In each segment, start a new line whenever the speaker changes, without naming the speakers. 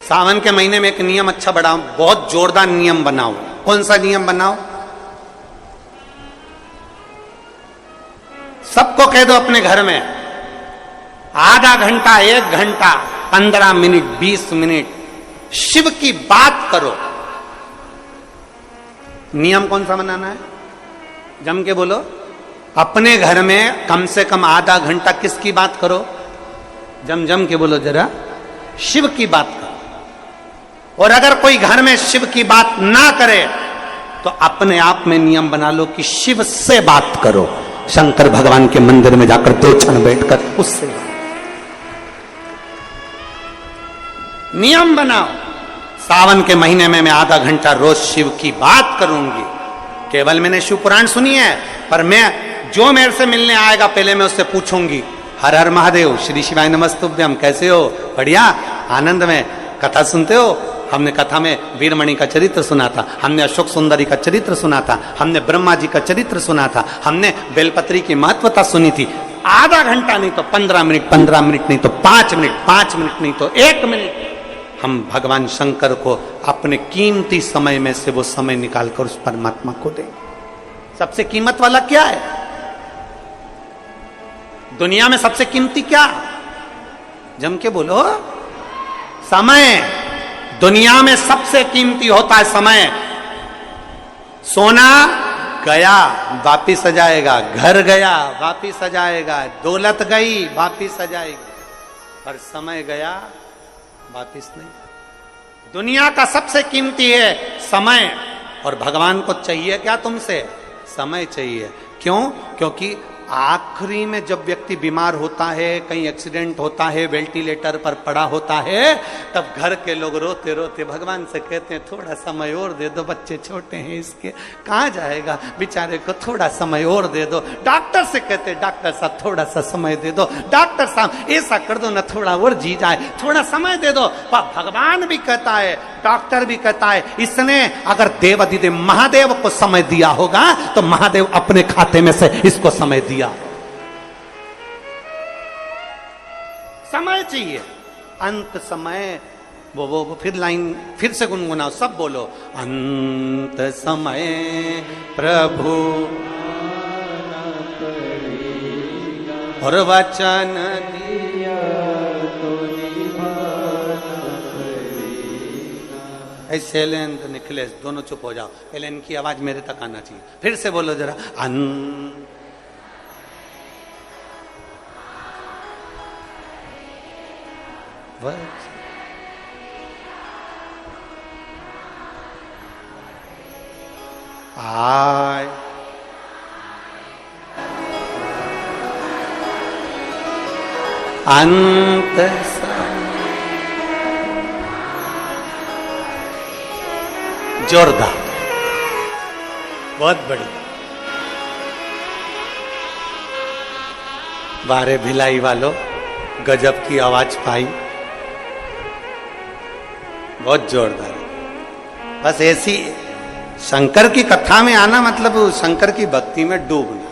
सावन के महीने में एक नियम अच्छा बढ़ाओ, बहुत जोरदार नियम बनाओ। कौन सा नियम बनाओ? सबको कह दो अपने घर में आधा घंटा, 1 घंटा, 15 मिनट, 20 मिनट शिव की बात करो। नियम कौन सा बनाना है? जम के बोलो। अपने घर में कम से कम आधा घंटा किसकी बात करो? जम के बोलो जरा, शिव की बात करो। और अगर कोई घर में शिव की बात ना करे तो अपने आप में नियम बना लो कि शिव से बात करो। शंकर भगवान के मंदिर में जाकर 2 क्षण बैठकर उससे नियम बनाओ। सावन के महीने में मैं आधा घंटा रोज शिव की बात करूंगी। केवल मैंने शिव पुराण सुनी है, पर मैं जो मेरे से मिलने आएगा पहले मैं उससे पूछूंगी, हर हर महादेव, श्री शिवाय नमस्तुभ्यम, कैसे हो? बढ़िया, आनंद में। कथा सुनते हो? हमने कथा में वीरमणि का चरित्र सुना था, हमने अशोक सुंदरी का चरित्र सुना था, हमने ब्रह्मा जी का चरित्र सुना था, हमने बेलपत्री की महत्वता सुनी थी। आधा घंटा नहीं तो 15 मिनट, 15 मिनट नहीं तो 5 मिनट, 5 मिनट नहीं तो 1 मिनट हम भगवान शंकर को अपने कीमती समय में से वो समय निकालकर उस परमात्मा को दें। सबसे कीमत वाला क्या है दुनिया में? सबसे कीमती क्या? जम के बोलो। समय। दुनिया में सबसे कीमती होता है समय। सोना गया वापिस आ जाएगा, घर गया वापिस आ जाएगा, दौलत गई वापिस आ जाएगी, पर समय गया वापिस नहीं। दुनिया का सबसे कीमती है समय। और भगवान को चाहिए क्या तुमसे? समय चाहिए। क्यों? क्योंकि आखिरी में जब व्यक्ति बीमार होता है, कहीं एक्सीडेंट होता है, वेंटिलेटर पर पड़ा होता है, तब घर के लोग रोते रोते भगवान से कहते हैं थोड़ा समय और दे दो, बच्चे छोटे हैं इसके, कहाँ जाएगा बेचारे को, थोड़ा समय और दे दो। डॉक्टर से कहते हैं डॉक्टर साहब थोड़ा सा समय दे दो, डॉक्टर साहब ऐसा कर दो ना, थोड़ा और जी जाए, थोड़ा समय दे दो। पर भगवान भी कहता है, डॉक्टर भी कहता है, इसने अगर देवाधिदेव महादेव को समय दिया होगा तो महादेव अपने खाते में से इसको समय दिया। समय चाहिए, अंत समय। वो फिर लाइन फिर से गुनगुनाओ, सब बोलो। अंत समय प्रभु और वचन दिया तो ऐसे लेन निखिलेश दोनों चुप हो जाओ, पहले इनकी आवाज मेरे तक आना चाहिए। फिर से बोलो जरा। आय अंत जोरदार, बहुत बड़ी। बारे भिलाई वालों, गजब की आवाज पाई, बहुत जोरदार। बस ऐसी शंकर की कथा में आना मतलब शंकर की भक्ति में डूबना।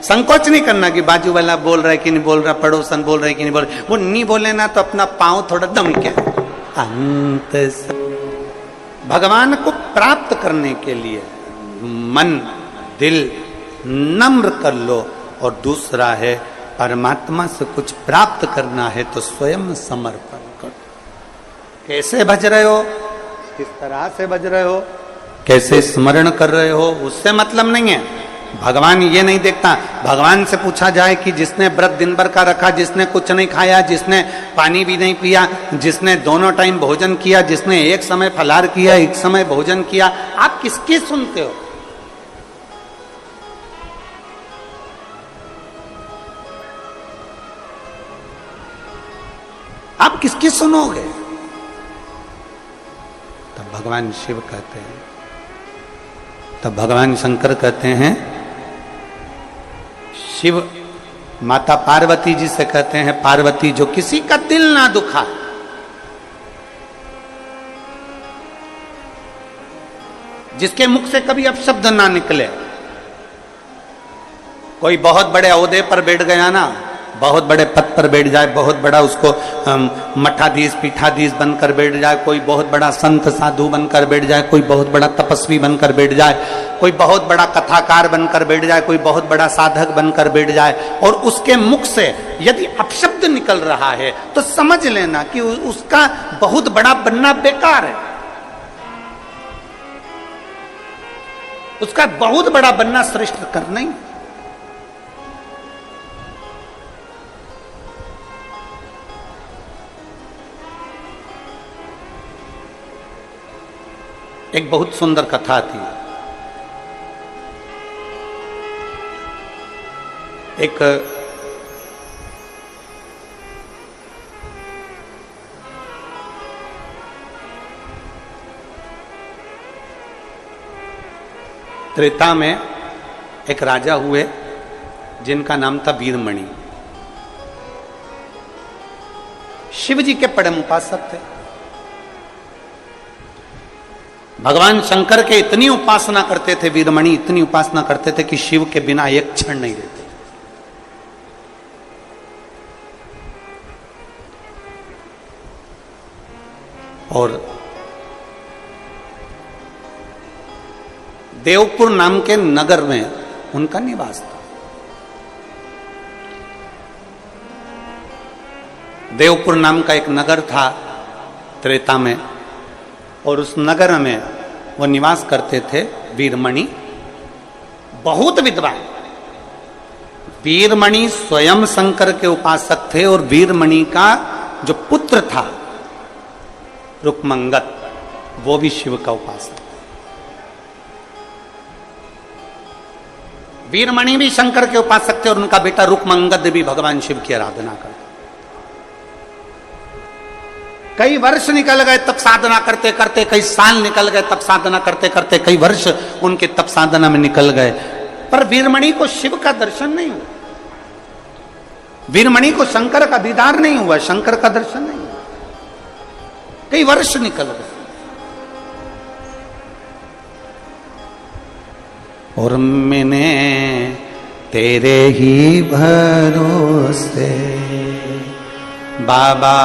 संकोच नहीं करना कि बाजू वाला बोल रहा है कि नहीं बोल रहा, पड़ोसन बोल रहा है कि नहीं बोल रहा। वो नहीं बोले ना तो अपना पांव थोड़ा दम के अंत भगवान को प्राप्त करने के लिए मन दिल नम्र कर लो। और दूसरा है परमात्मा से कुछ प्राप्त करना है तो स्वयं समर्पण करो। कैसे भज रहे हो, किस तरह से भज रहे हो, कैसे स्मरण कर रहे हो, उससे मतलब नहीं है। भगवान ये नहीं देखता। भगवान से पूछा जाए कि जिसने व्रत दिन भर का रखा, जिसने कुछ नहीं खाया, जिसने पानी भी नहीं पिया, जिसने दोनों टाइम भोजन किया, जिसने एक समय फलाहार किया, एक समय भोजन किया, आप किसकी सुनते हो? आप किसकी सुनोगे? तब भगवान शिव कहते हैं, तब भगवान शंकर कहते हैं, शिव माता पार्वती जी से कहते हैं, पार्वती जो किसी का दिल ना दुखा, जिसके मुख से कभी अपशब्द ना निकले। कोई बहुत बड़े ओहदे पर बैठ गया ना बहुत बड़े पद पर बैठ जाए, बहुत बड़ा उसको मठाधीश पीठाधीश बनकर बैठ जाए, कोई बहुत बड़ा संत साधु बनकर बैठ जाए, कोई बहुत बड़ा तपस्वी बनकर बैठ जाए, कोई बहुत बड़ा कथाकार बनकर बैठ जाए, कोई बहुत बड़ा साधक बनकर बैठ जाए, और उसके मुख से यदि अपशब्द निकल रहा है तो समझ लेना कि उसका बहुत बड़ा बनना बेकार है, उसका बहुत बड़ा बनना श्रेष्ठ करना ही। एक बहुत सुंदर कथा थी। एक त्रेता में एक राजा हुए जिनका नाम था वीरमणि। शिव जी के परम उपासक थे। भगवान शंकर के इतनी उपासना करते थे वीरमणि, इतनी उपासना करते थे कि शिव के बिना एक क्षण नहीं रहते। और देवपुर नाम के नगर में उनका निवास था। देवपुर नाम का एक नगर था त्रेता में, और उस नगर में वो निवास करते थे वीरमणि, बहुत विद्वान। वीरमणि स्वयं शंकर के उपासक थे, और वीरमणि का जो पुत्र था रुक्मंगद, वो भी शिव का उपासक। वीरमणि भी शंकर के उपासक थे, और उनका बेटा रुक्मंगद भी भगवान शिव की आराधना करते। कई वर्ष निकल गए तप साधना करते करते, कई साल निकल गए तप साधना करते करते, कई वर्ष उनके तप साधना में निकल गए, पर वीरमणि को शिव का दर्शन नहीं हुआ। वीरमणि को शंकर का दीदार नहीं हुआ, शंकर का दर्शन नहीं हुआ। कई वर्ष निकल गए, और मैंने तेरे ही भरोसे बाबा,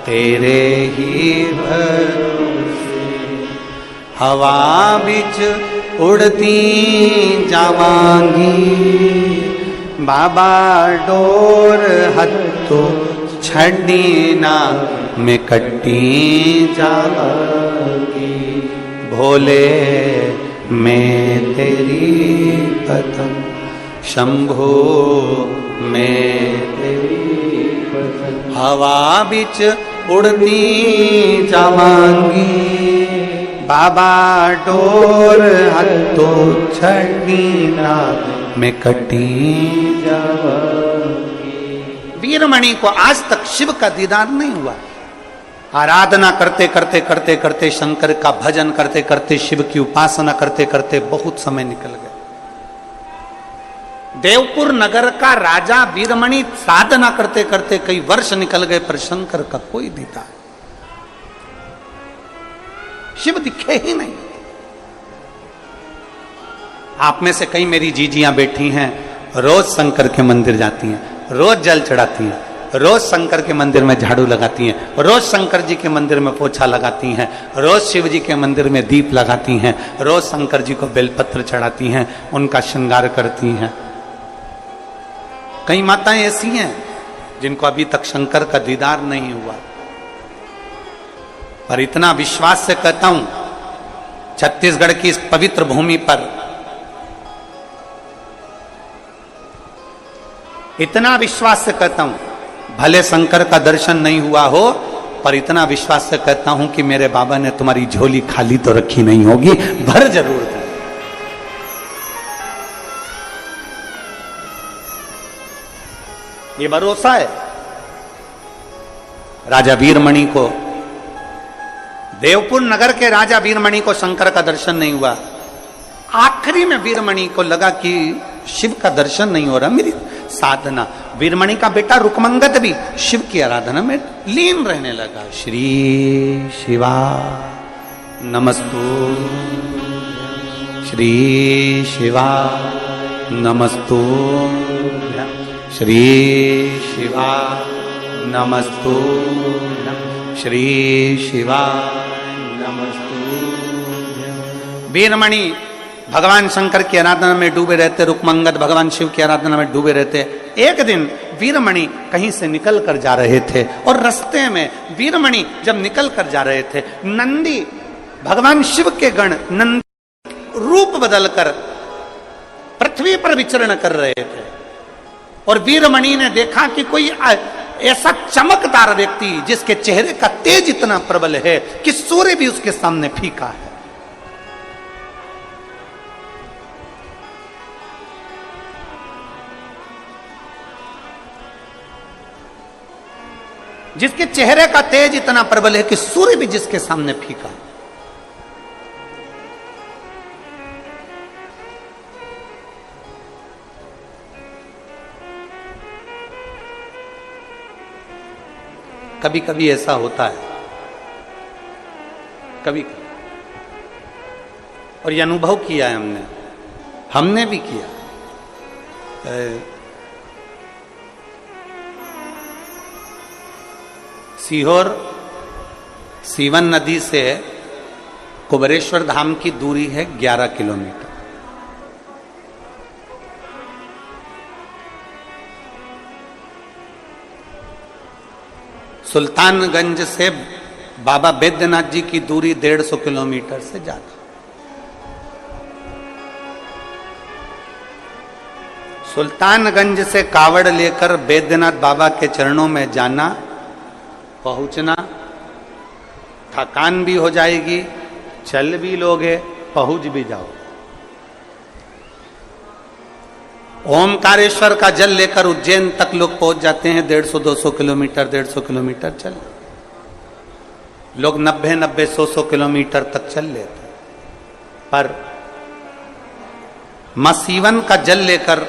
तेरे ही भरोसे हवा बिच उड़ती जावांगी, बाबा डोर हत्थों छड़ी ना मैं कट्टी जावांगी, भोले मैं तेरी कदम, शंभो मैं तेरी कदम, हवा बिच उड़ती जावांगी, बाबा डोर हत्थों छड़ी ना मैं कटी जावांगी। वीरमणि को आज तक शिव का दीदार नहीं हुआ। आराधना करते करते करते करते, शंकर का भजन करते करते, शिव की उपासना करते करते बहुत समय निकल गया। देवपुर नगर का राजा वीरमणि साधना करते करते कई वर्ष निकल गए, पर शंकर का कोई दीदार, शिव दिखे ही नहीं। आप में से कई मेरी जीजियां बैठी हैं, रोज शंकर के मंदिर जाती हैं, रोज जल चढ़ाती हैं, रोज शंकर के मंदिर में झाड़ू लगाती हैं, रोज शंकर जी के मंदिर में पोछा लगाती हैं, रोज शिव जी के मंदिर में दीप लगाती हैं, रोज शंकर जी को बेलपत्र चढ़ाती हैं, उनका श्रृंगार करती हैं। कई माताएं ऐसी हैं जिनको अभी तक शंकर का दीदार नहीं हुआ, पर इतना विश्वास से कहता हूं, छत्तीसगढ़ की इस पवित्र भूमि पर इतना विश्वास से कहता हूं, भले शंकर का दर्शन नहीं हुआ हो, पर इतना विश्वास से कहता हूं कि मेरे बाबा ने तुम्हारी झोली खाली तो रखी नहीं होगी, भर जरूर दी। ये भरोसा है। राजा वीरमणि को, देवपुर नगर के राजा वीरमणि को शंकर का दर्शन नहीं हुआ। आखिरी में वीरमणि को लगा कि शिव का दर्शन नहीं हो रहा, मेरी साधना। वीरमणि का बेटा रुक्मंगद भी शिव की आराधना में लीन रहने लगा। श्री शिवा नमस्तु, श्री शिवा नमस्तु। श्री शिवा नमस्तु, श्री शिवा नमस्तु। वीरमणि भगवान शंकर की आराधना में डूबे रहते, रुक्मंगद भगवान शिव की आराधना में डूबे रहते। एक दिन वीरमणि कहीं से निकल कर जा रहे थे और रास्ते में वीरमणि जब निकल कर जा रहे थे, नंदी भगवान शिव के गण नंदी रूप बदलकर पृथ्वी पर विचरण कर रहे थे। और वीरमणि ने देखा कि कोई ऐसा चमकदार व्यक्ति जिसके चेहरे का तेज इतना प्रबल है कि सूर्य भी उसके सामने फीका है। जिसके चेहरे का तेज इतना प्रबल है कि सूर्य भी जिसके सामने फीका। कभी कभी ऐसा होता है, कभी और ये अनुभव किया है हमने भी किया। सीहोर सीवन नदी से कुबरेश्वर धाम की दूरी है 11 किलोमीटर। सुल्तानगंज से बाबा बैद्यनाथ जी की दूरी 150 किलोमीटर से ज्यादा। सुल्तानगंज से कावड़ लेकर बैद्यनाथ बाबा के चरणों में जाना, पहुंचना, थकान भी हो जाएगी, चल भी लोगे, पहुंच भी जाओ। ओमकारेश्वर का जल लेकर उज्जैन तक लोग पहुंच जाते हैं 150-200 किलोमीटर, 150 किलोमीटर चल। लोग 90-100 किलोमीटर तक चल लेते। पर मसीवन का जल लेकर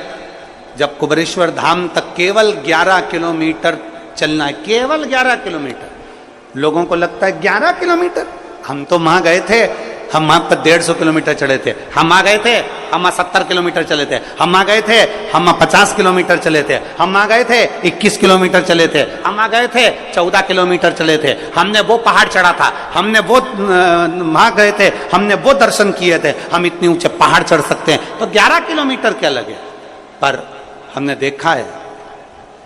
जब कुबरेश्वर धाम तक केवल 11 किलोमीटर चलना है, केवल 11 किलोमीटर। लोगों को लगता है 11 किलोमीटर, हम तो वहां गए थे, हम वहां पर 150 किलोमीटर चले थे, हम आ गए थे, हम 70 किलोमीटर चले थे, हम आ गए थे, हम 50 किलोमीटर चले थे, हम आ गए थे 21 किलोमीटर चले थे, हम आ गए थे 14 किलोमीटर चले थे, हमने वो पहाड़ चढ़ा था, हमने वो वहां गए थे, हमने वो दर्शन किए थे, हम इतने ऊंचे पहाड़ चढ़ सकते हैं, तो 11 किलोमीटर क्या लगे। पर हमने देखा है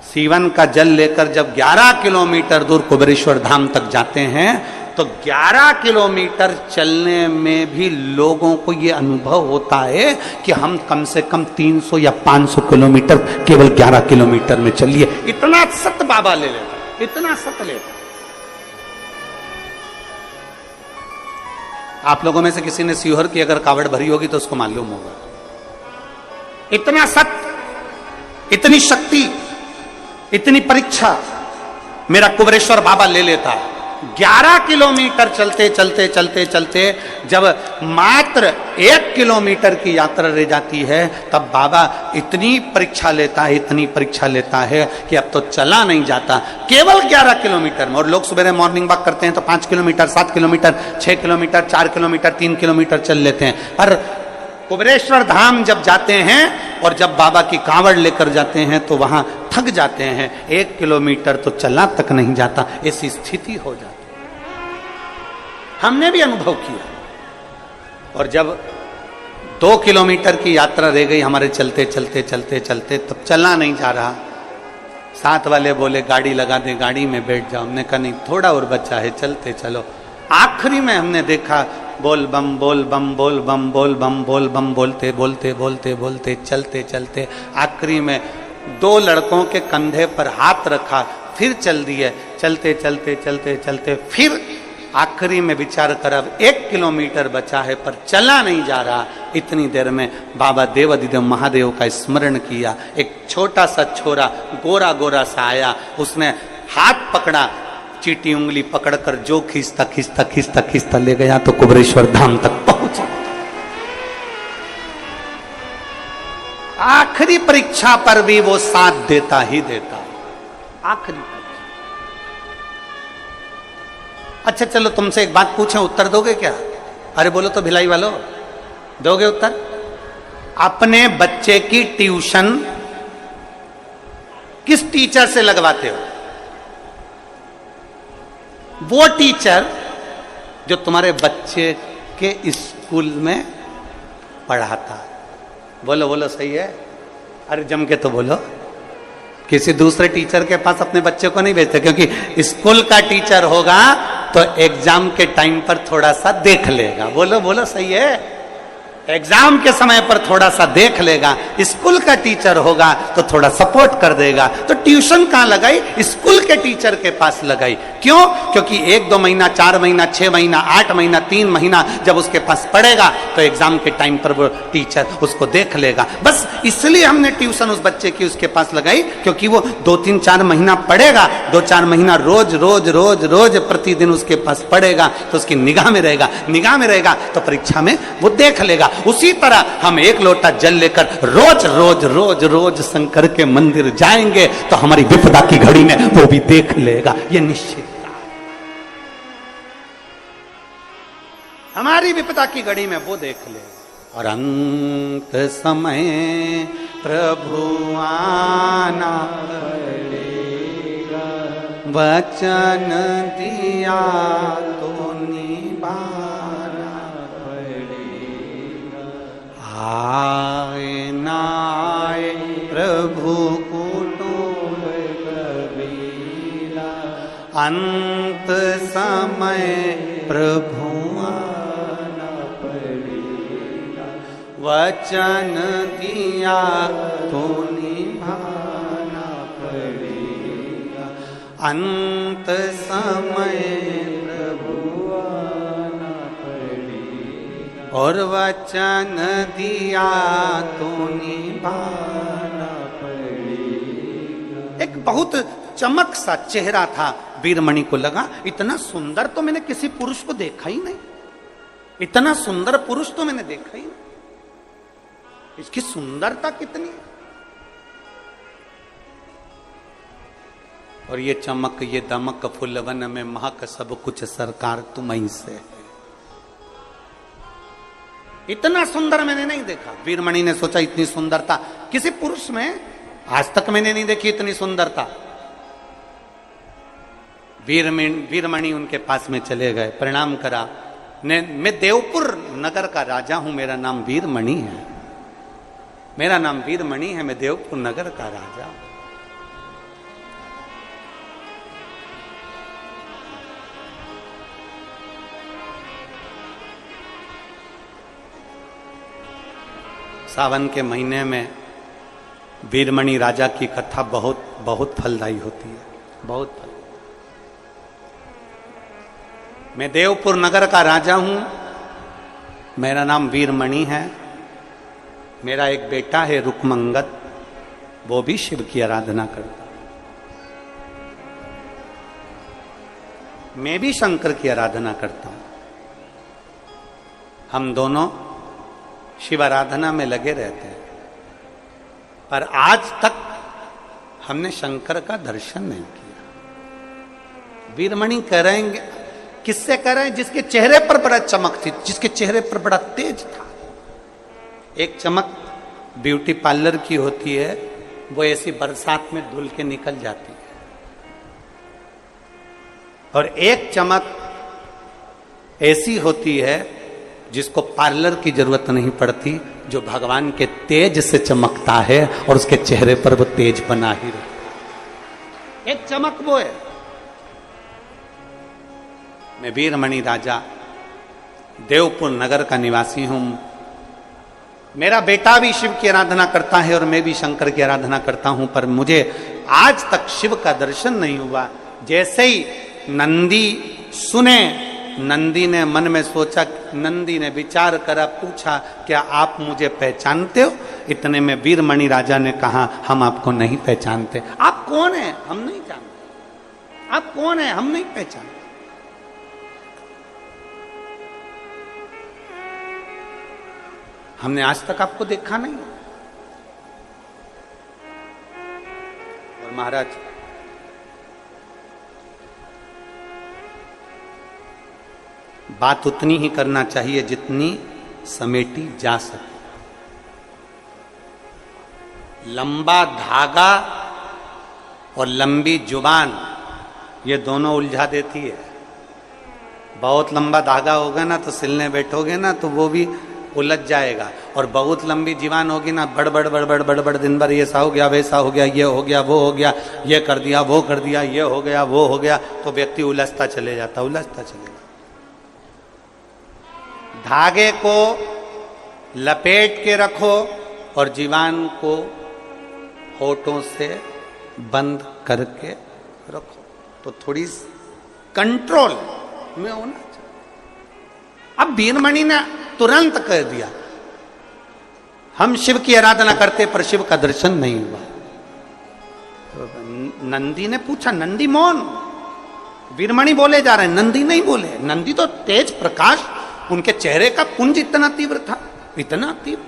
सीवन का जल लेकर जब 11 किलोमीटर दूर कुबरेश्वर धाम तक जाते हैं तो 11 किलोमीटर चलने में भी लोगों को यह अनुभव होता है कि हम कम से कम 300 या 500 किलोमीटर केवल 11 किलोमीटर में चलिए। इतना सत बाबा ले लेता, इतना सत लेता। आप लोगों में से किसी ने सीहोर की अगर कावड़ भरी होगी तो उसको मालूम होगा। इतना सत, इतनी शक्ति, इतनी परीक्षा मेरा कुबरेश्वर बाबा ले लेता। 11 किलोमीटर चलते चलते चलते चलते जब मात्र 1 किलोमीटर की यात्रा रह जाती है तब बाबा इतनी परीक्षा लेता है, इतनी परीक्षा लेता है कि अब तो चला नहीं जाता। केवल 11 किलोमीटर में। और लोग सुबह मॉर्निंग वॉक करते हैं तो 5 kilometre, 7 kilometre, 6 kilometre, 4 kilometre, 3 kilometre चल लेते हैं। पर कुबरेश्वर धाम जब जाते हैं और जब बाबा की कांवड़ लेकर जाते हैं तो वहां थक जाते हैं। 1 किलोमीटर तो चलना तक नहीं जाता, ऐसी स्थिति हो जाती। हमने भी अनुभव किया। और जब 2 किलोमीटर की यात्रा रह गई हमारे चलते चलते चलते चलते, तब चलना नहीं जा रहा। साथ वाले बोले गाड़ी लगा दे, गाड़ी में बैठ जाओ। हमने कहा नहीं, थोड़ा और बचा है, चलते चलो। आखिरी में हमने देखा बोल बम बोल बम बोल बम बोल बम बोल बम बोलते बोलते बोलते बोलते चलते चलते आखिरी में 2 लड़कों के कंधे पर हाथ रखा, फिर चल दिए। चलते चलते चलते चलते फिर आखिरी में विचार कर अब 1 किलोमीटर बचा है पर चला नहीं जा रहा। इतनी देर में बाबा देवाधिदेव महादेव का स्मरण किया। एक छोटा सा छोरा गोरा गोरा सा आया, उसने हाथ पकड़ा, चीटी उंगली पकड़कर जो खींचता खींचता खींचता खींचता ले गया तो कुबरेश्वर धाम तक पहुंचा। आखिरी परीक्षा पर भी वो साथ देता ही देता। आखिरी परीक्षा। अच्छा चलो तुमसे एक बात पूछें, उत्तर दोगे क्या? अरे बोलो तो भिलाई वालों, दोगे उत्तर? अपने बच्चे की ट्यूशन किस टीचर से लगवाते हो? वो टीचर जो तुम्हारे बच्चे के स्कूल में पढ़ाता है। बोलो बोलो, सही है? अरे जम के तो बोलो। किसी दूसरे टीचर के पास अपने बच्चे को नहीं भेजते, क्योंकि स्कूल का टीचर होगा तो एग्जाम के टाइम पर थोड़ा सा देख लेगा। बोलो बोलो, सही है? एग्जाम के समय पर थोड़ा सा देख लेगा। स्कूल का टीचर होगा तो थोड़ा सपोर्ट कर देगा। तो ट्यूशन कहां लगाई? स्कूल के टीचर के पास लगाई। क्यों? क्योंकि 1-2 महीना, 4 महीना, 6 महीना, 8 महीना, 3 महीना जब उसके पास पढ़ेगा तो एग्जाम के टाइम पर वो टीचर उसको देख लेगा। बस इसलिए हमने ट्यूशन उस बच्चे की उसके पास लगाई, क्योंकि वो 2-3-4 महीना पढ़ेगा, 2-4 महीना रोज रोज रोज रोज प्रतिदिन उसके पास पढ़ेगा तो उसकी निगाह में रहेगा। निगाह में रहेगा तो परीक्षा में वो देख लेगा। उसी तरह हम 1 लोटा जल लेकर रोज रोज रोज रोज शंकर के मंदिर जाएंगे तो हमारी विपदा की घड़ी में वो भी देख लेगा। ये निश्चित, हमारी विपदा की घड़ी में वो देख लेगा। और अंत समय प्रभु आना पड़ेगा, वचन दिया तो निभाना आए ना आए प्रभु कुटुंब कबीरा, अंत समय प्रभु आना पड़ेगा, वचन दिया तो निभाना पड़ेगा, अंत समय और वचन दिया तो निभाना पड़ेगा। एक बहुत चमक सा चेहरा था वीरमणि को। लगा इतना सुंदर तो मैंने किसी पुरुष को देखा ही नहीं, इतना सुंदर पुरुष तो मैंने देखा ही नहीं। इसकी सुंदरता कितनी है, और ये चमक ये दमक फुलवन में महक सब कुछ सरकार तुम्हीं से है। इतना सुंदर मैंने नहीं देखा। वीरमणि ने सोचा इतनी सुंदरता किसी पुरुष में आज तक मैंने नहीं देखी, इतनी सुंदरता। वीरमणि उनके पास में चले गए, प्रणाम करा। मैं देवपुर नगर का राजा हूं, मेरा नाम वीरमणि है, मेरा नाम वीरमणि है, मैं देवपुर नगर का राजा हूं। सावन के महीने में वीरमणि राजा की कथा बहुत बहुत फलदायी होती है, बहुत फल। मैं देवपुर नगर का राजा हूं, मेरा नाम वीरमणि है, मेरा एक बेटा है रुकमंगत, वो भी शिव की आराधना करता है, मैं भी शंकर की आराधना करता हूं। हम दोनों शिव आराधना में लगे रहते हैं, पर आज तक हमने शंकर का दर्शन नहीं किया। वीरमणि करेंगे, किससे करें? जिसके चेहरे पर बड़ा चमक थी, जिसके चेहरे पर बड़ा तेज था। एक चमक ब्यूटी पार्लर की होती है, वो ऐसी बरसात में धुल के निकल जाती है, और एक चमक ऐसी होती है जिसको पार्लर की जरूरत नहीं पड़ती, जो भगवान के तेज से चमकता है और उसके चेहरे पर वो तेज बना ही रहता। एक चमक वो है। मैं वीरमणि राजा देवपुर नगर का निवासी हूं। मेरा बेटा भी शिव की आराधना करता है और मैं भी शंकर की आराधना करता हूं, पर मुझे आज तक शिव का दर्शन नहीं हुआ। जैसे ही नंदी सुने, नंदी ने मन में सोचा, नंदी ने विचार करा, पूछा क्या आप मुझे पहचानते हो? इतने में वीरमणि राजा ने कहा हम आपको नहीं पहचानते। आप कौन है? हम नहीं जानते। आप कौन है? हम नहीं पहचानते। हमने आज तक आपको देखा नहीं। और महाराज बात उतनी ही करना चाहिए जितनी समेटी जा सके। लंबा धागा और लंबी जुबान, ये दोनों उलझा देती है। बहुत लंबा धागा होगा ना तो सिलने बैठोगे ना तो वो भी उलझ जाएगा, और बहुत लंबी जीवान होगी ना, बड़बड़ बड़बड़ बड़बड़ दिन भर ये सा हो गया, वैसा हो गया, ये हो गया, वो हो गया, ये कर दिया, वो कर दिया, ये हो गया, वो हो गया, तो व्यक्ति उलझता चले जाता, उलझता चले जाता। धागे को लपेट के रखो और जीवान को होठों से बंद करके रखो, तो थोड़ी कंट्रोल में होना चाहिए। अब वीरमणि ने तुरंत कह दिया, हम शिव की आराधना करते पर शिव का दर्शन नहीं हुआ। नंदी ने पूछा, नंदी मौन, वीरमणि बोले जा रहे हैं, नंदी नहीं बोले। नंदी तो तेज प्रकाश, उनके चेहरे का पुंज इतना तीव्र था, इतना तीव्र।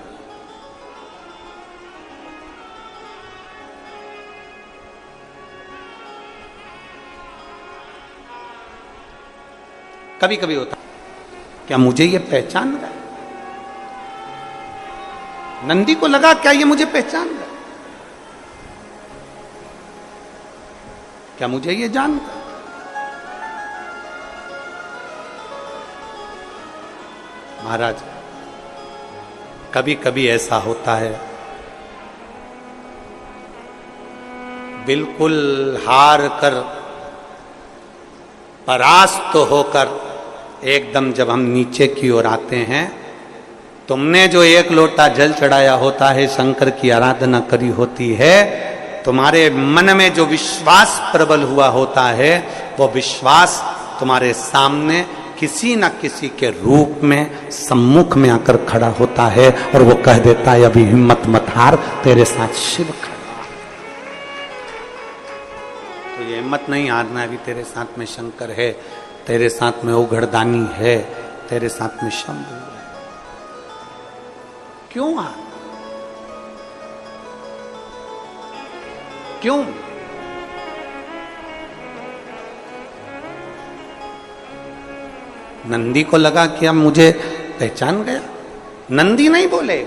कभी कभी होता, क्या मुझे ये पहचान गया? नंदी को लगा क्या ये मुझे पहचान गया, क्या मुझे ये जान गया? महाराज, कभी कभी ऐसा होता है, बिल्कुल हार कर परास्त होकर एकदम जब हम नीचे की ओर आते हैं, तुमने जो एक लोटा जल चढ़ाया होता है, शंकर की आराधना करी होती है, तुम्हारे मन में जो विश्वास प्रबल हुआ होता है, वो विश्वास तुम्हारे सामने किसी न किसी के रूप में सम्मुख में आकर खड़ा होता है और वो कह देता है, अभी हिम्मत मत हार, तेरे साथ शिव खड़ा। तो ये हिम्मत नहीं हारना, अभी तेरे साथ में शंकर है, तेरे साथ में उघड़दानी है, तेरे साथ में शंभु है। क्यों हार? क्यों? नंदी को लगा कि अब मुझे पहचान गया। नंदी नहीं बोले।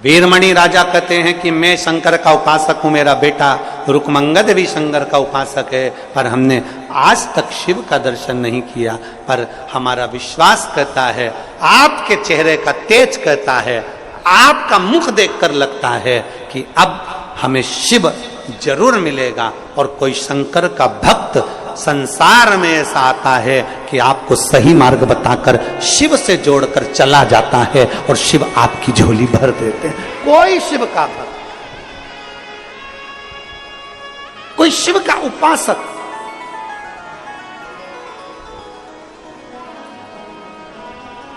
वीरमणि राजा कहते हैं कि मैं शंकर का उपासक हूं, मेरा बेटा रुकमंगद भी शंकर का उपासक है, पर हमने आज तक शिव का दर्शन नहीं किया। पर हमारा विश्वास कहता है, आपके चेहरे का तेज कहता है, आपका मुख देखकर लगता है कि अब हमें शिव जरूर मिलेगा। और कोई शंकर का भक्त संसार में ऐसा आता है कि आपको सही मार्ग बताकर शिव से जोड़कर चला जाता है और शिव आपकी झोली भर देते हैं। कोई शिव का भक्त, कोई शिव का उपासक,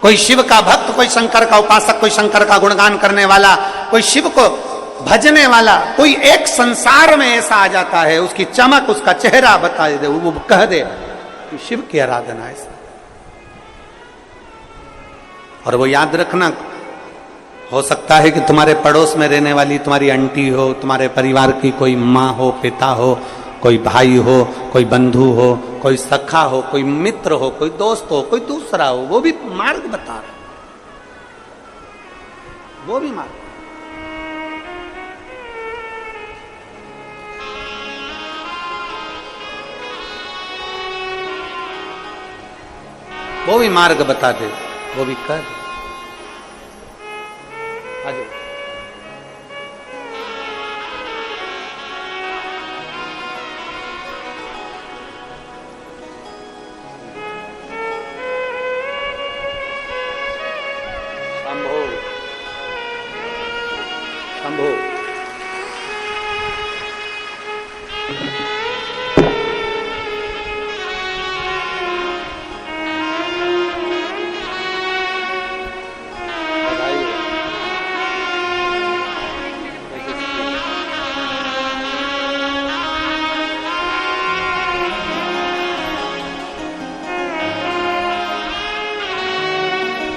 कोई शिव का भक्त, कोई शंकर का उपासक, कोई शंकर का गुणगान करने वाला, कोई शिव को भजने वाला, कोई एक संसार में ऐसा आ जाता है, उसकी चमक, उसका चेहरा बता दे, वो कह दे कि शिव की आराधना ऐसा। और वो याद रखना, हो सकता है कि तुम्हारे पड़ोस में रहने वाली तुम्हारी आंटी हो, तुम्हारे परिवार की कोई माँ हो, पिता हो, कोई भाई हो, कोई बंधु हो, कोई सखा हो, कोई मित्र हो, कोई दोस्त हो, कोई दूसरा हो, वो भी मार्ग बता रहा, वो भी मार्ग, वो भी मार्ग बता दे, वो भी कर दे। आजो। शंभो शंभो।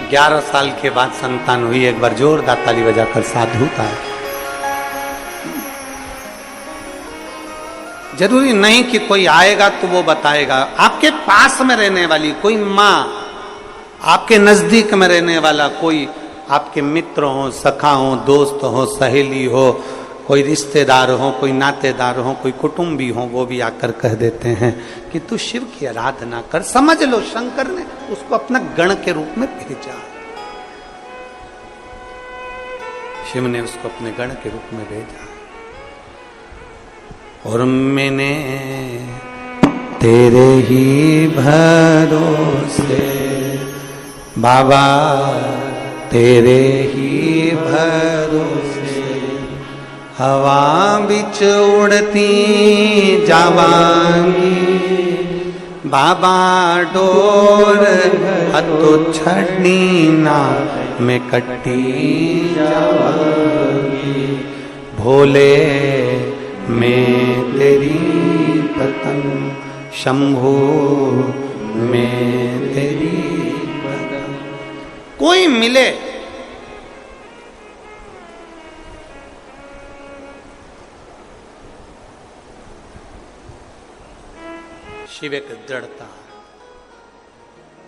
11 साल के बाद संतान हुई। एक बार जोरदार ताली बजाकर साधु का। जरूरी नहीं कि कोई आएगा तो वो बताएगा। आपके पास में रहने वाली कोई माँ, आपके नजदीक में रहने वाला कोई, आपके मित्र हो, सखा हो, दोस्त हो, सहेली हो, कोई रिश्तेदार हो, कोई नातेदार हो, कोई कुटुंबी हो, वो भी आकर कह देते हैं कि तू शिव की आराधना कर। समझ लो शंकर ने उसको अपना गण के रूप में भेजा, शिव ने उसको अपने गण के रूप में भेजा। और मैंने तेरे ही भरोसे बाबा, तेरे ही भरोसे हवा बिच उड़ती जावांगी बाबा, डोर हथो छड़नी ना मैं कट्टी जावांगी। भोले मैं तेरी पतंग, शंभू मैं तेरी पतंग। कोई मिले शिव एक दृढ़ता,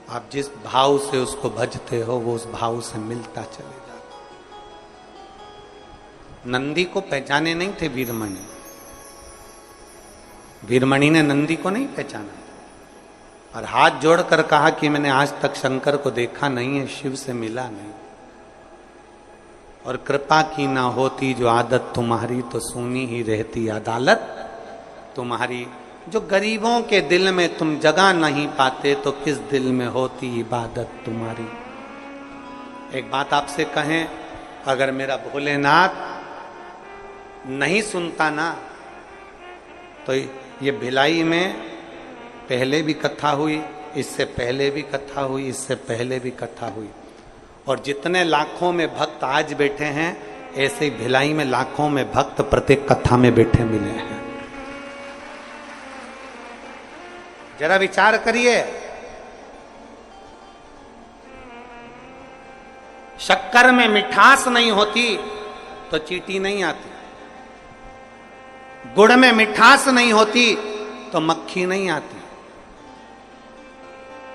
आप जिस भाव से उसको भजते हो वो उस भाव से मिलता चले जाता। नंदी को पहचाने नहीं थे वीरमणि, वीरमणि ने नंदी को नहीं पहचाना और हाथ जोड़कर कहा कि मैंने आज तक शंकर को देखा नहीं है, शिव से मिला नहीं, और कृपा की ना होती जो आदत तुम्हारी तो सुनी ही रहती अदालत तुम्हारी। जो गरीबों के दिल में तुम जगह नहीं पाते तो किस दिल में होती इबादत तुम्हारी। एक बात आपसे कहें, अगर मेरा भोलेनाथ नहीं सुनता ना तो ये भिलाई में पहले भी कथा हुई, इससे पहले भी कथा हुई, इससे पहले भी कथा हुई, और जितने लाखों में भक्त आज बैठे हैं ऐसे ही भिलाई में लाखों में भक्त प्रत्येक कथा में बैठे मिले हैं। जरा विचार करिए, शक्कर में मिठास नहीं होती तो चींटी नहीं आती, गुड़ में मिठास नहीं होती तो मक्खी नहीं आती।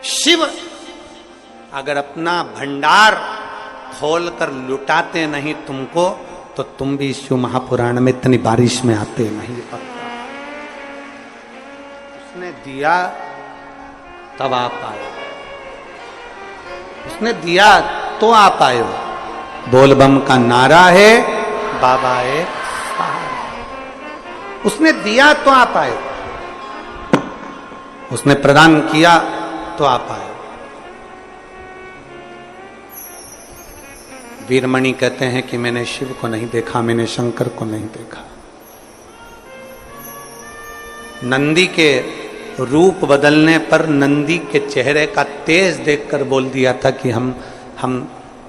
शिव अगर अपना भंडार खोलकर लुटाते नहीं तुमको तो तुम भी शिव महापुराण में इतनी बारिश में आते नहीं। उसने दिया तब आप आए, उसने दिया तो आप आए हो। बोलबम का नारा है, बाबा है, उसने दिया तो आप आए, उसने प्रदान किया तो आप आए। वीरमणि कहते हैं कि मैंने शिव को नहीं देखा, मैंने शंकर को नहीं देखा। नंदी के रूप बदलने पर नंदी के चेहरे का तेज देखकर बोल दिया था कि हम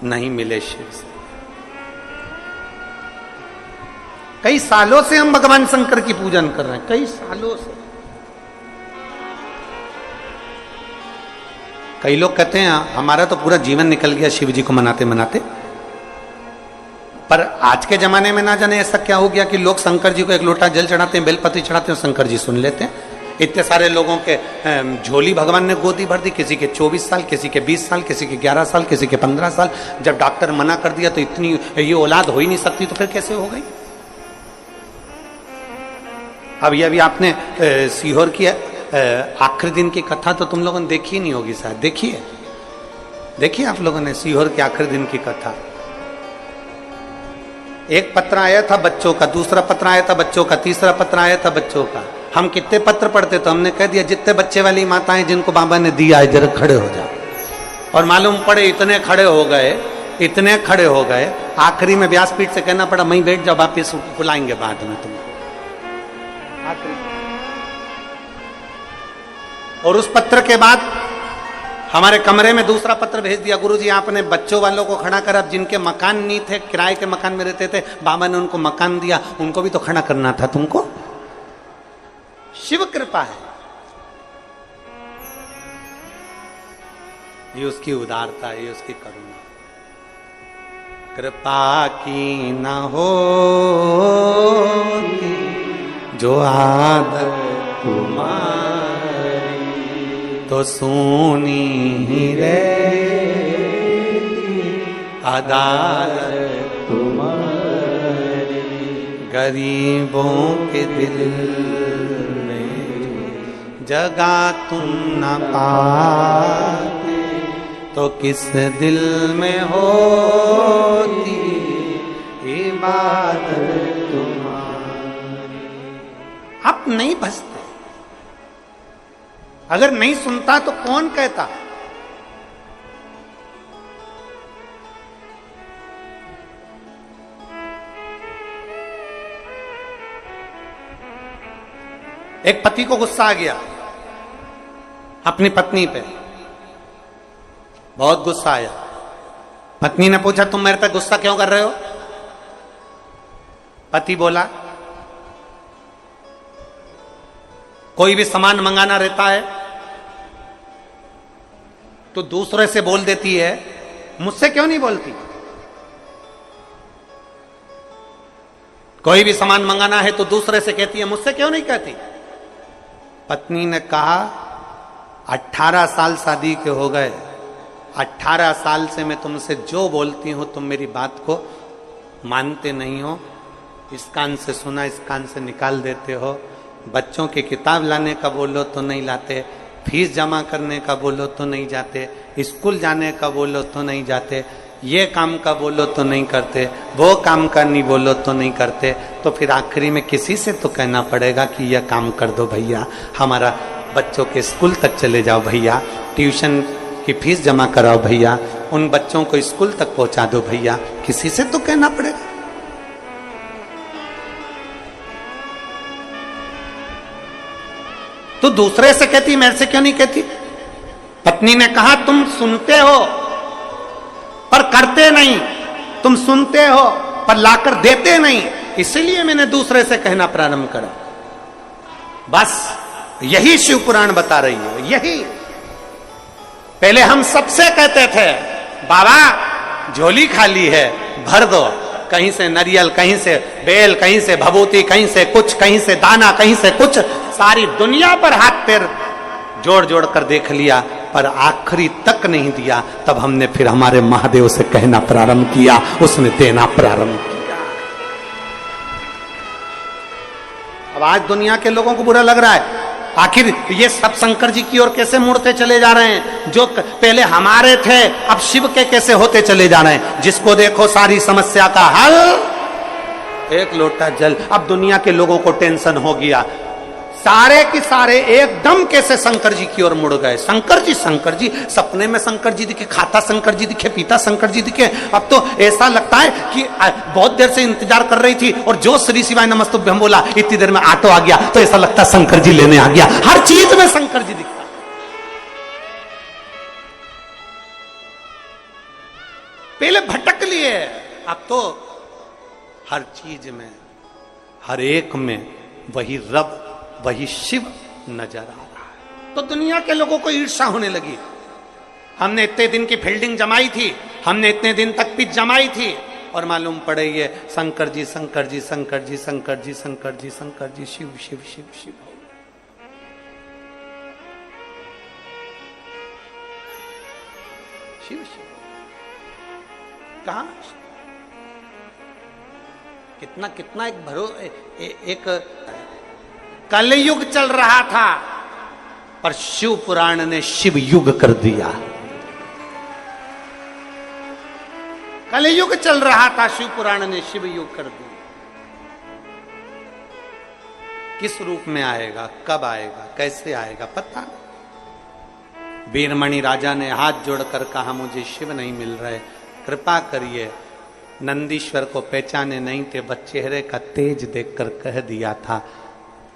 नहीं मिले शिव से। कई सालों से हम भगवान शंकर की पूजन कर रहे हैं, कई सालों से। कई लोग कहते हैं हमारा तो पूरा जीवन निकल गया शिव जी को मनाते मनाते, पर आज के जमाने में ना जाने ऐसा क्या हो गया कि लोग शंकर जी को एक लोटा जल चढ़ाते हैं, बेलपत्री चढ़ाते हैं, शंकर जी सुन लेते हैं। इतने सारे लोगों के झोली भगवान ने गोदी भर दी, किसी के 24 साल, किसी के 20 साल, किसी के 11 साल, किसी के 15 साल। जब डॉक्टर मना कर दिया तो इतनी ये औलाद हो ही नहीं सकती, तो फिर कैसे हो गई। अब ये अभी आपने सीहोर की आखिरी दिन की कथा तो तुम लोगों ने देखी नहीं होगी शायद, देखिए आप लोगों ने सीहोर के आखिरी दिन की कथा। एक पत्र आया था बच्चों का, दूसरा पत्र आया था बच्चों का, तीसरा पत्र आया था बच्चों का। हम कितने पत्र पढ़ते तो हमने कह दिया जितने बच्चे वाली माताएं जिनको बाबा ने दिया है जरा खड़े हो जाओ, और मालूम पड़े इतने खड़े हो गए। आखिरी में व्यासपीठ से कहना पड़ा मैं बैठ जाओ, वापिस बुलाएंगे बाद में तुमको। और उस पत्र के बाद हमारे कमरे में दूसरा पत्र भेज दिया, गुरुजी आपने बच्चों वालों को खड़ा कर, अब जिनके मकान नहीं थे, किराए के मकान में रहते थे, बाबा ने उनको मकान दिया, उनको भी तो खड़ा करना था तुमको। शिव कृपा है, ये उसकी उदारता है, ये उसकी करुणा। कृपा की न हो जो आदत तुम्हारी तो सुनी ही रे अदालत तुम्हारी। गरीबों के दिल में जगह तुम न पाते तो किस दिल में होती इबादत तुम्हारी। आप नहीं बसते, अगर नहीं सुनता तो कौन कहता। एक पति को गुस्सा आ गया अपनी पत्नी पे, बहुत गुस्सा आया। पत्नी ने पूछा तुम मेरे पे गुस्सा क्यों कर रहे हो? पति बोला कोई भी सामान मंगाना रहता है तो दूसरे से बोल देती है, मुझसे क्यों नहीं बोलती? कोई भी सामान मंगाना है तो दूसरे से कहती है, मुझसे क्यों नहीं कहती? पत्नी ने कहा 18 साल शादी के हो गए, 18 साल से मैं तुमसे जो बोलती हूं तुम मेरी बात को मानते नहीं हो। इस कान से सुना इस कान से निकाल देते हो। बच्चों की किताब लाने का बोलो तो नहीं लाते, फीस जमा करने का बोलो तो नहीं जाते, स्कूल जाने का बोलो तो नहीं जाते, ये काम का बोलो तो नहीं करते, वो काम का नहीं बोलो तो नहीं करते। तो फिर आखिरी में किसी से तो कहना पड़ेगा कि यह काम कर दो भैया, हमारा बच्चों के स्कूल तक चले जाओ भैया, ट्यूशन की फीस जमा कराओ भैया, उन बच्चों को स्कूल तक पहुंचा दो भैया, किसी से तो कहना पड़ेगा। तो दूसरे से कहती, मेरे से क्यों नहीं कहती? पत्नी ने कहा तुम सुनते हो पर करते नहीं, तुम सुनते हो पर लाकर देते नहीं, इसलिए मैंने दूसरे से कहना प्रारंभ करा। बस यही शिव पुराण बता रही है। यही पहले हम सबसे कहते थे बाबा झोली खाली है भर दो, कहीं से नारियल, कहीं से बेल, कहीं से भभूति, कहीं से कुछ, कहीं से दाना, कहीं से कुछ, सारी दुनिया पर हाथ पैर जोड़ जोड़ कर देख लिया पर आखिरी तक नहीं दिया। तब हमने फिर हमारे महादेव से कहना प्रारंभ किया, उसने देना प्रारंभ किया। अब आज दुनिया के लोगों को बुरा लग रहा है, आखिर ये सब शंकर जी की ओर कैसे मुड़ते चले जा रहे हैं? जो पहले हमारे थे अब शिव के कैसे होते चले जा रहे हैं? जिसको देखो सारी समस्या का हल एक लोटा जल। अब दुनिया के लोगों को टेंशन हो गया, सारे के सारे एकदम कैसे शंकर जी की ओर मुड़ गए। शंकर जी सपने में शंकर जी दिखे, खाता शंकर जी दिखे, पीता शंकर जी दिखे। अब तो ऐसा लगता है कि बहुत देर से इंतजार कर रही थी और जो श्री शिवाय नमस्तुभ्यं बोला इतनी देर में ऑटो आ गया तो ऐसा लगता है शंकर जी लेने आ गया। हर चीज में शंकर जी दिखता। पहले भटक लिए, अब तो हर चीज में, हर एक में वही रब, वही शिव नजर आ रहा है। तो दुनिया के लोगों को ईर्ष्या होने लगी। हमने इतने दिन की फील्डिंग जमाई थी, हमने इतने दिन तक पिच जमाई थी और मालूम पड़े ये शंकर जी शंकर जी शंकर जी शंकर जी शंकर जी शंकर जी शिव शिव शिव शिव। शिव शिव कहां? कितना कितना एक एक कलयुग चल रहा था पर शिव पुराण ने शिव युग कर दिया। कलयुग चल रहा था, शिव पुराण ने शिव युग कर दिया। किस रूप में आएगा, कब आएगा, कैसे आएगा पता नहीं। वीरमणि राजा ने हाथ जोड़कर कहा मुझे शिव नहीं मिल रहे, कृपा करिए। नंदीश्वर को पहचाने नहीं थे, बस चेहरे का तेज देखकर कह दिया था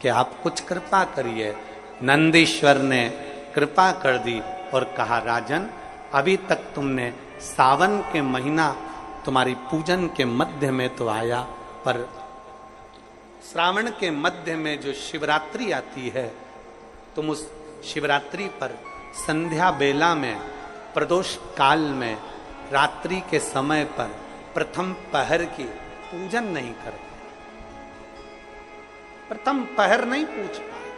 कि आप कुछ कृपा करिए। नंदीश्वर ने कृपा कर दी और कहा राजन अभी तक तुमने सावन के महीना तुम्हारी पूजन के मध्य में तो आया, पर श्रावण के मध्य में जो शिवरात्रि आती है तुम उस शिवरात्रि पर संध्या बेला में, प्रदोष काल में, रात्रि के समय पर प्रथम पहर की पूजन नहीं करते, प्रथम पहर नहीं पूछ पाए।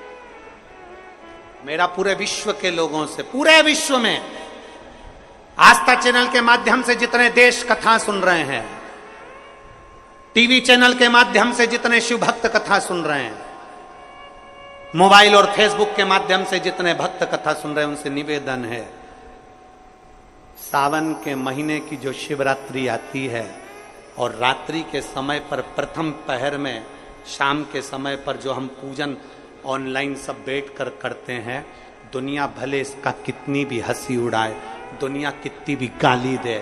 मेरा पूरे विश्व के लोगों से, पूरे विश्व में आस्था चैनल के माध्यम से जितने देश कथा सुन रहे हैं, टीवी चैनल के माध्यम से जितने शिव भक्त कथा सुन रहे हैं, मोबाइल और फेसबुक के माध्यम से जितने भक्त कथा सुन रहे हैं, उनसे निवेदन है, सावन के महीने की जो शिवरात्रि आती है और रात्रि के समय पर प्रथम पहर में, शाम के समय पर जो हम पूजन ऑनलाइन सब बैठ कर करते हैं, दुनिया भले इसका कितनी भी हंसी उड़ाए, दुनिया कितनी भी गाली दे,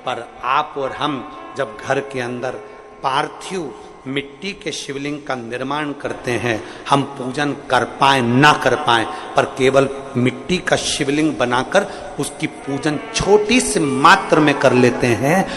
पर आप और हम जब घर के अंदर पार्थिव मिट्टी के शिवलिंग का निर्माण करते हैं, हम पूजन कर पाए ना कर पाए, पर केवल मिट्टी का शिवलिंग बनाकर उसकी पूजन छोटी सी मात्र में कर लेते हैं।